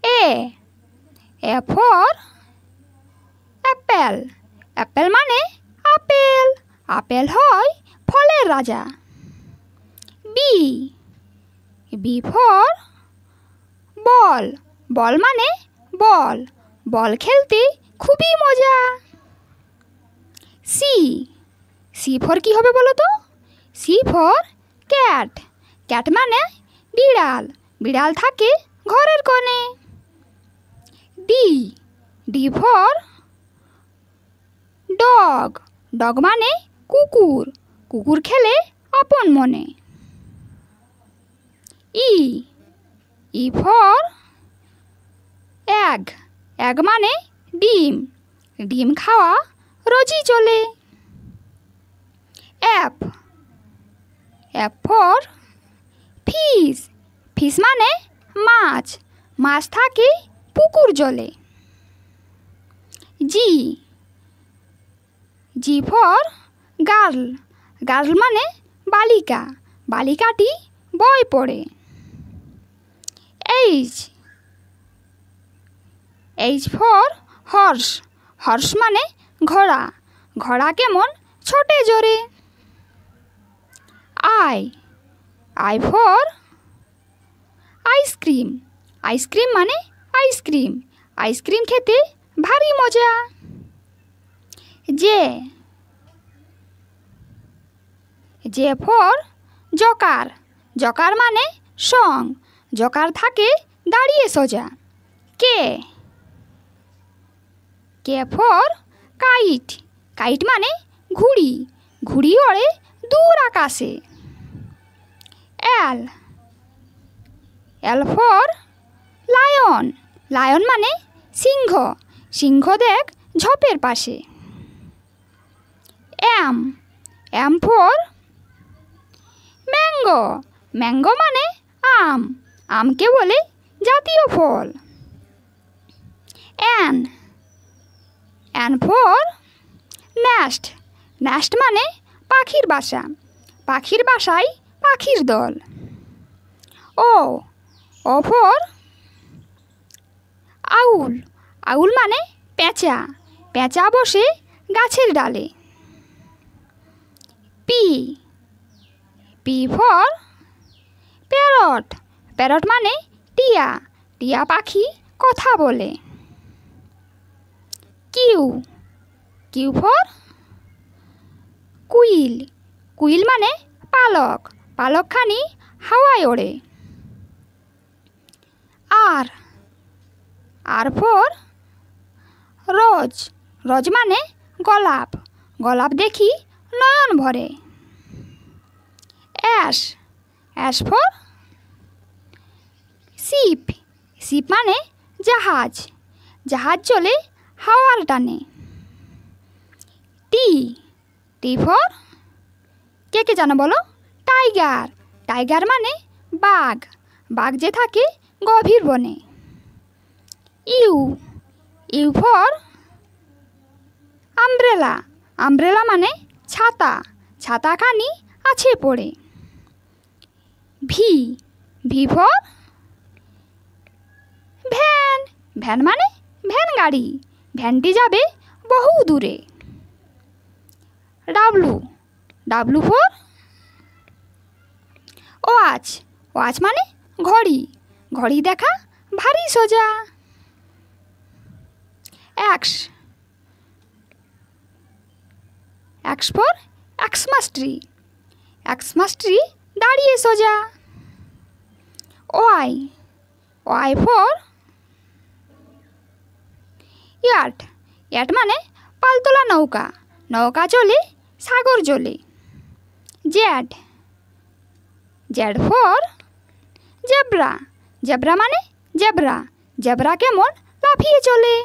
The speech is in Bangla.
A. A for apple. Apple মানে আপেল। আপেল হয় ফলের রাজা। B. B for ball. বল মানে বল। বল খেলতে খুবই মজা। C. C for কি হবে বলো তো? C for cat. cat মানে বিড়াল। বিড়াল থাকে ঘরের কোণে। D. D for dog. dog মানে কুকুর। কুকুর খেলে আপন মনে। E. E for egg. egg মানে ডিম। ডিম খাওয়া রোজই চলে। F. F for fish. fish মানে মাছ। মাছ থাকে পুকুর জলে। G. G for girl. girl মানে বালিকা। বালিকাটি বই পড়ে। H. H for horse. horse মানে ঘোড়া। ঘোড়া কেমন ছোটে জোরে। I. I for ice cream. Ice cream মানে আইসক্রিম। আইসক্রিম খেতে ভারী মজা। J. J for Joker. Joker মানে সং। জোকার থাকে দাঁড়িয়ে সোজা। K. K for kite. Kite মানে ঘুড়ি। ঘুড়ি ওড়ে দূর আকাশে। L. L for lion. Lion মানে সিংহ। সিংহ দেখ ঝোপের পাশে। M. M for mango. Mango মানে আম। আমকে বলে জাতীয় ফল। N. N for nest. Nest মানে পাখির বাসা। পাখির বাসায় পাখির দল। O. O for আউল। আউল মানে পেঁচা। পেঁচা বসে গাছের ডালে। P. P for parrot. Parrot মানে টিয়া। টিয়া পাখি কথা বলে। Q. Q for quill. Quill মানে পালক। পালকখানি হাওয়ায় ওড়ে। R. R for রোজ। রোজ মানে গোলাপ। গোলাপ দেখি নয়ন ভরে। S. S for ship. Ship মানে জাহাজ। জাহাজ চলে হাওয়ার টানে। T. T for কে কে জানো বলো? টাইগার। টাইগার মানে বাঘ। বাঘ যে থাকে গভীর বনে। U. U for umbrella. Umbrella মানে ছাতা। ছাতাখানি আছে পড়ে। V. V for van. Van মানে ভ্যান গাড়ি। ভ্যানটি যাবে বহু দূরে। W. W for watch. Watch মানে ঘড়ি। ঘড়ি দেখা ভারী সোজা। X. X for Xmas tree. Xmas tree দাঁড়িয়ে সোজা। Y. Y for yacht. Yacht মানে পালতোলা নৌকা। নৌকা চলে সাগর জলে। Z. Z for zebra. Zebra মানে জেব্রা। জেব্রা কেমন লাফিয়ে চলে।